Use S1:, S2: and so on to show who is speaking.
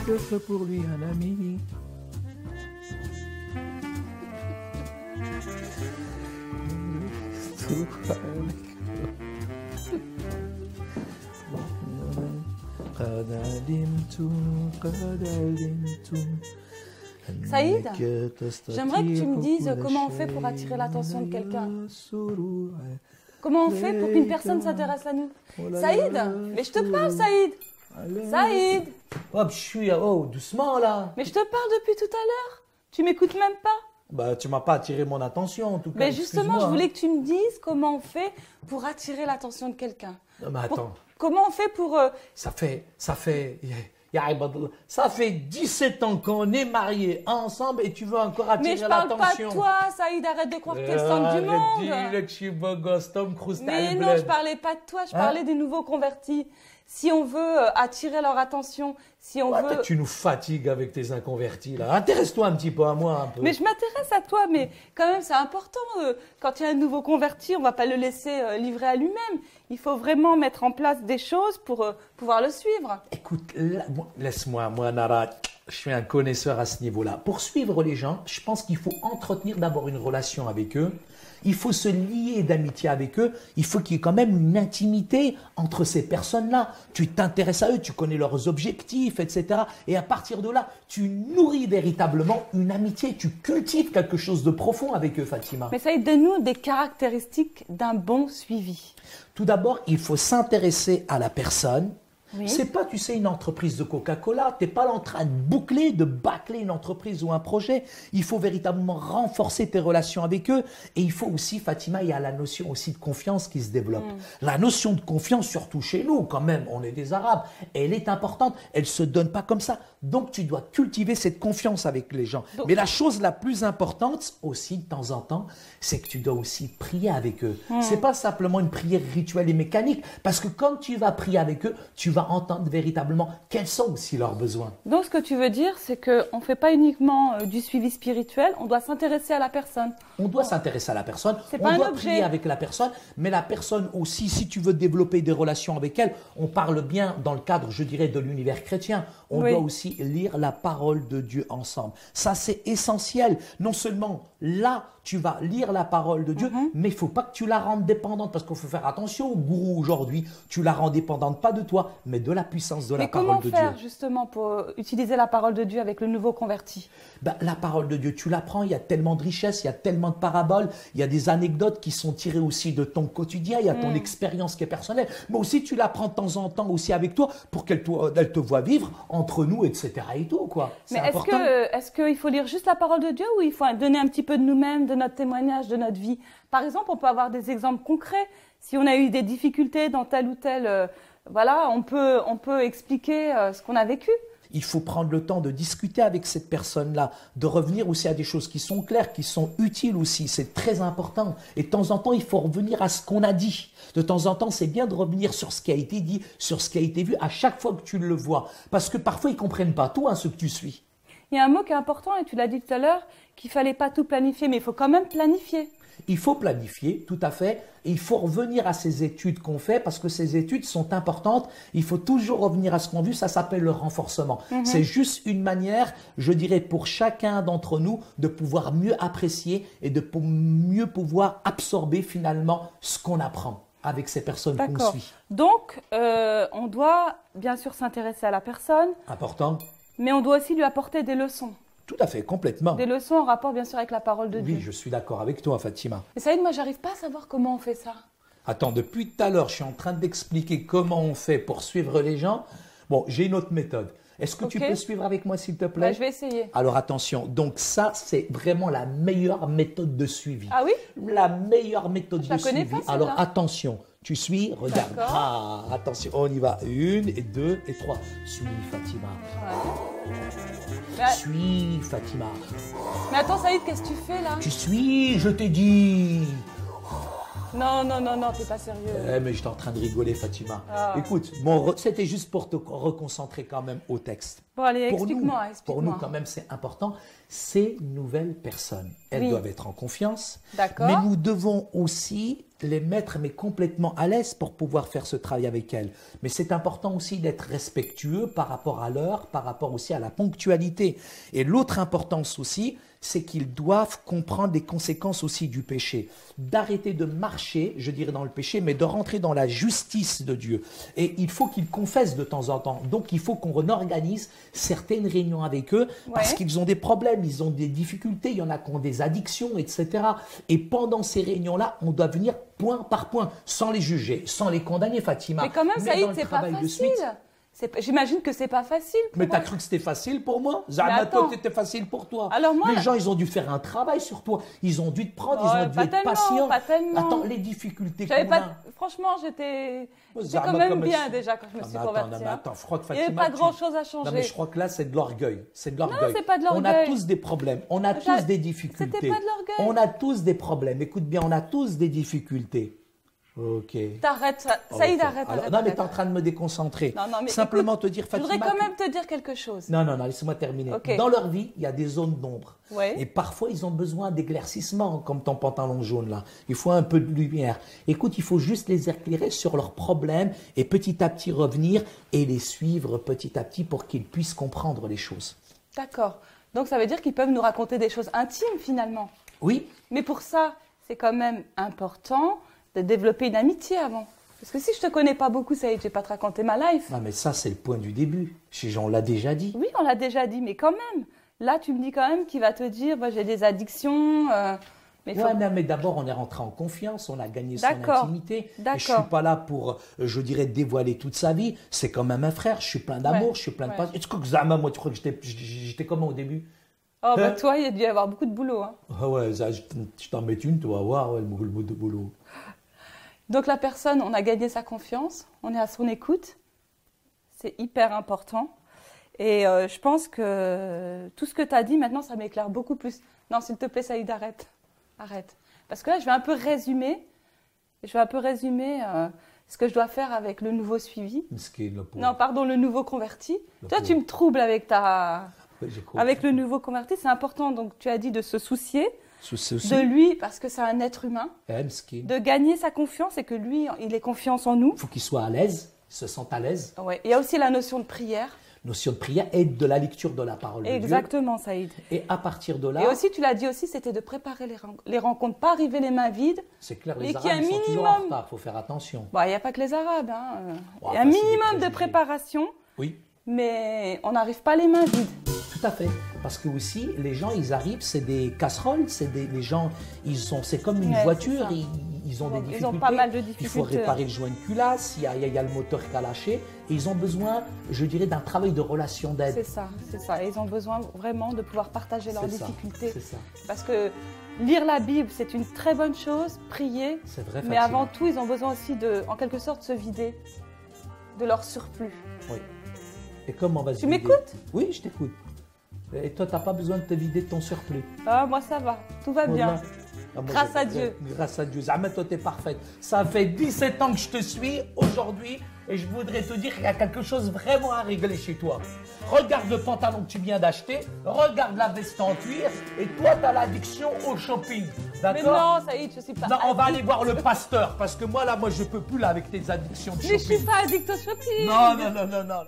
S1: d'être pour lui un ami.
S2: Saïd, j'aimerais que tu me dises comment on fait pour attirer l'attention de quelqu'un. Comment on fait pour qu'une personne s'intéresse à nous? Saïd, mais je te parle, Saïd. Saïd.
S1: Hop, je suis... Oh, doucement, là.
S2: Mais je te parle depuis tout à l'heure. Tu m'écoutes même pas.
S1: Bah, tu m'as pas attiré mon attention, en tout cas.
S2: Mais justement, je voulais que tu me dises comment on fait pour attirer l'attention de quelqu'un.
S1: Non, mais attends.
S2: Comment on fait pour...
S1: Ça fait 17 ans qu'on est mariés ensemble et tu veux encore attirer l'attention.
S2: Mais je parle pas de toi, Saïd, arrête de croire que t'es le centre du monde.
S1: Dis-le que je suis beau gosse, Tom Cruise.
S2: Mais non, je parlais pas de toi, je parlais des nouveaux convertis. Si on veut attirer leur attention, si on veut...
S1: Tu nous fatigues avec tes inconvertis, là. Intéresse-toi un petit peu à moi, un peu.
S2: Mais je m'intéresse à toi, mais quand même, c'est important. Quand il y a un nouveau converti, on va pas le laisser livrer à lui-même. Il faut vraiment mettre en place des choses pour pouvoir le suivre.
S1: Écoute, laisse-moi, moi, Nara, je suis un connaisseur à ce niveau-là. Pour suivre les gens, je pense qu'il faut entretenir d'abord une relation avec eux. Il faut se lier d'amitié avec eux. Il faut qu'il y ait quand même une intimité entre ces personnes-là. Tu t'intéresses à eux, tu connais leurs objectifs, etc. Et à partir de là, tu nourris véritablement une amitié. Tu cultives quelque chose de profond avec eux, Fatima.
S2: Mais ça, donne-nous des caractéristiques d'un bon suivi.
S1: Tout d'abord, il faut s'intéresser à la personne.
S2: Oui.
S1: C'est pas, tu sais, une entreprise de Coca-Cola. Tu n'es pas là en train de bâcler une entreprise ou un projet. Il faut véritablement renforcer tes relations avec eux. Et il faut aussi, Fatima, il y a la notion aussi de confiance qui se développe. La notion de confiance, surtout chez nous, quand même, on est des Arabes, elle est importante. Elle se donne pas comme ça. Donc, tu dois cultiver cette confiance avec les gens. Mais la chose la plus importante, aussi, de temps en temps, c'est que tu dois aussi prier avec eux. C'est pas simplement une prière rituelle et mécanique. Parce que quand tu vas prier avec eux, tu vas entendre véritablement quels sont aussi leurs besoins.
S2: Donc, ce que tu veux dire, c'est qu'on ne fait pas uniquement du suivi spirituel, on doit s'intéresser à la personne.
S1: On doit s'intéresser à la personne,
S2: on
S1: doit prier avec la personne, mais la personne aussi, si tu veux développer des relations avec elle, on parle bien dans le cadre, je dirais, de l'univers chrétien. On doit aussi lire la parole de Dieu ensemble. Ça, c'est essentiel. Non seulement là, tu vas lire la parole de Dieu, mais il ne faut pas que tu la rendes dépendante, parce qu'il faut faire attention au gourou aujourd'hui. Tu la rends dépendante, pas de toi, mais de la puissance de la parole de Dieu.
S2: Mais comment faire justement pour utiliser la parole de Dieu avec le nouveau converti?
S1: La parole de Dieu, tu l'apprends, il y a tellement de richesses, il y a tellement de paraboles, il y a des anecdotes qui sont tirées aussi de ton quotidien, il y a ton expérience qui est personnelle, mais aussi tu l'apprends de temps en temps aussi avec toi pour qu'elle te voit vivre entre nous, etc. et tout, quoi.
S2: Mais est-ce qu'il faut lire juste la parole de Dieu ou il faut donner un petit peu de nous-mêmes, de notre témoignage, de notre vie? Par exemple, on peut avoir des exemples concrets. Si on a eu des difficultés dans tel ou tel... voilà, on peut expliquer ce qu'on a vécu.
S1: Il faut prendre le temps de discuter avec cette personne-là, de revenir aussi à des choses qui sont claires, qui sont utiles aussi. C'est très important. Et de temps en temps, il faut revenir à ce qu'on a dit. De temps en temps, c'est bien de revenir sur ce qui a été dit, sur ce qui a été vu, à chaque fois que tu le vois. Parce que parfois, ils ne comprennent pas tout, ce que tu suis.
S2: Il y a un mot qui est important, et tu l'as dit tout à l'heure, qu'il ne fallait pas tout planifier, mais il faut quand même planifier.
S1: Il faut planifier, tout à fait. Et il faut revenir à ces études qu'on fait parce que ces études sont importantes. Il faut toujours revenir à ce qu'on a vu. Ça s'appelle le renforcement. C'est juste une manière, je dirais, pour chacun d'entre nous de pouvoir mieux apprécier et de mieux pouvoir absorber finalement ce qu'on apprend avec ces personnes qu'on suit.
S2: Donc, on doit bien sûr s'intéresser à la personne.
S1: Important.
S2: Mais on doit aussi lui apporter des leçons.
S1: Tout à fait, complètement.
S2: Des leçons en rapport, bien sûr, avec la parole de Dieu.
S1: Oui, je suis d'accord avec toi, Fatima.
S2: Mais Saïd, moi, j'arrive pas à savoir comment on fait ça.
S1: Attends, depuis tout à l'heure, je suis en train d'expliquer comment on fait pour suivre les gens. Bon, j'ai une autre méthode. Est-ce que tu peux suivre avec moi, s'il te plaît?
S2: Je vais essayer.
S1: Alors, attention. Donc, ça, c'est vraiment la meilleure méthode de suivi.
S2: Ah oui?
S1: La meilleure méthode de suivi.
S2: Pas,
S1: alors, attention. Tu suis, regarde. Ah, attention, on y va. 1 et 2 et 3. Suis, Fatima. Suis, Fatima.
S2: Mais attends, Saïd, qu'est-ce que tu fais là?
S1: Tu suis, je t'ai dit.
S2: Non, t'es pas sérieux.
S1: Mais j'étais en train de rigoler, Fatima. Écoute, c'était juste pour te reconcentrer quand même au texte.
S2: Bon, allez, explique-moi.
S1: Pour nous, quand même, c'est important. Ces nouvelles personnes, elles doivent être en confiance.
S2: D'accord.
S1: Mais nous devons aussi les mettre mais complètement à l'aise pour pouvoir faire ce travail avec elles. Mais c'est important aussi d'être respectueux par rapport à l'heure, par rapport aussi à la ponctualité. Et l'autre importance aussi, c'est qu'ils doivent comprendre les conséquences aussi du péché. D'arrêter de marcher, je dirais dans le péché, mais de rentrer dans la justice de Dieu. Et il faut qu'ils confessent de temps en temps. Donc il faut qu'on organise certaines réunions avec eux parce qu'ils ont des problèmes, ils ont des difficultés, il y en a qui ont des addictions, etc. Et pendant ces réunions-là, on doit venir point par point, sans les juger, sans les condamner, Fatima.
S2: Mais quand même, Saïd, c'est pas facile. J'imagine que c'est pas facile.
S1: Mais t'as cru que c'était facile pour moi? Toi, c'était facile pour toi.
S2: Alors moi,
S1: les gens, ils ont dû faire un travail sur toi. Ils ont dû te prendre, ils ont dû être patients.
S2: Pas tellement.
S1: Attends, les difficultés qu'on a.
S2: Franchement, j'étais quand même bien déjà quand je me suis convertie.
S1: Attends, je crois que Fatima,
S2: il n'y avait pas grand-chose à changer.
S1: Non, mais je crois que là, c'est de l'orgueil. C'est de l'orgueil.
S2: Non, c'est pas de l'orgueil.
S1: On a tous des problèmes. On a tous des difficultés.
S2: C'était pas de l'orgueil.
S1: On a tous des problèmes. Écoute bien, on a tous des difficultés. Ok.
S2: T'arrêtes, Saïd, arrête.
S1: Non, mais t'es en train de me déconcentrer.
S2: Non, mais
S1: simplement
S2: écoute,
S1: te dire, Fatima.
S2: Je voudrais quand même te dire quelque chose.
S1: Non, laisse-moi terminer.
S2: Okay.
S1: Dans leur vie, il y a des zones d'ombre.
S2: Ouais.
S1: Et parfois, ils ont besoin d'éclaircissement, comme ton pantalon jaune là. Il faut un peu de lumière. Écoute, il faut juste les éclairer sur leurs problèmes et petit à petit revenir et les suivre petit à petit pour qu'ils puissent comprendre les choses.
S2: D'accord. Donc ça veut dire qu'ils peuvent nous raconter des choses intimes finalement.
S1: Oui.
S2: Mais pour ça, c'est quand même important de développer une amitié avant. Parce que si je te connais pas beaucoup, ça y est, je vais pas te raconter ma life.
S1: Non, mais ça, c'est le point du début. On l'a déjà dit.
S2: Oui, on l'a déjà dit, mais quand même. Là, tu me dis quand même qu'il va te dire, j'ai des addictions.
S1: Mais d'abord, on est rentré en confiance, on a gagné son intimité. Et je suis pas là pour, je dirais, dévoiler toute sa vie. C'est quand même un frère. Je suis plein d'amour, je suis plein de passion. Est-ce que moi, tu crois que j'étais comment au début?
S2: Oh, toi, il y a dû y avoir beaucoup de boulot. Hein.
S1: Ah ouais, je t'en mets une, tu vas voir, le bout de boulot.
S2: Donc la personne, on a gagné sa confiance, on est à son écoute, c'est hyper important. Et je pense que tout ce que tu as dit, maintenant, ça m'éclaire beaucoup plus. Non, s'il te plaît, Saïd, arrête. Parce que là, je vais un peu résumer ce que je dois faire avec le nouveau suivi. Le nouveau converti. Toi, tu me troubles avec le nouveau converti, c'est important. Donc, tu as dit de se soucier de lui, parce que c'est un être humain, de gagner sa confiance et que lui, il ait confiance en nous.
S1: Il faut qu'il soit à l'aise, il se sente à l'aise.
S2: Ouais. Il y a aussi la notion de prière.
S1: Notion de prière et de la lecture de la parole de Dieu.
S2: Exactement, Saïd.
S1: Et à partir de là...
S2: Et aussi, tu l'as dit aussi, c'était de préparer les rencontres, pas arriver les mains vides.
S1: C'est clair, les Arabes sont toujours en retard, il faut faire attention.
S2: Il n'y a pas que les Arabes. Il y a un minimum de préparation, mais on n'arrive pas les mains vides.
S1: Tout à fait. Parce que aussi, les gens, ils arrivent, c'est des casseroles, les gens, c'est comme une voiture, ils ont des difficultés.
S2: Ils ont pas mal de difficultés.
S1: Il faut réparer le joint de culasse, il y a le moteur qui a lâché. Et ils ont besoin, je dirais, d'un travail de relation d'aide.
S2: C'est ça. Ils ont besoin vraiment de pouvoir partager leurs difficultés.
S1: C'est ça.
S2: Parce que lire la Bible, c'est une très bonne chose, prier.
S1: C'est vrai,
S2: mais avant tout, ils ont besoin aussi en quelque sorte, se vider de leur surplus.
S1: Oui. Et comment on va se
S2: vider ? Tu m'écoutes ?
S1: Oui, je t'écoute. Et toi, tu n'as pas besoin de te vider de ton surplus.
S2: Ah, moi, ça va. Tout va bien. Grâce à Dieu.
S1: Grâce à Dieu. Zahmet, toi, t'es parfaite. Ça fait 17 ans que je te suis aujourd'hui et je voudrais te dire qu'il y a quelque chose vraiment à régler chez toi. Regarde le pantalon que tu viens d'acheter, regarde la veste en cuir et toi, tu as l'addiction au shopping. D'accord ?
S2: Mais non, ça y est, je suis pas.
S1: Non, on va aller voir le pasteur parce que moi, je peux plus là avec tes addictions de shopping.
S2: Mais je suis pas addict au shopping.
S1: Non.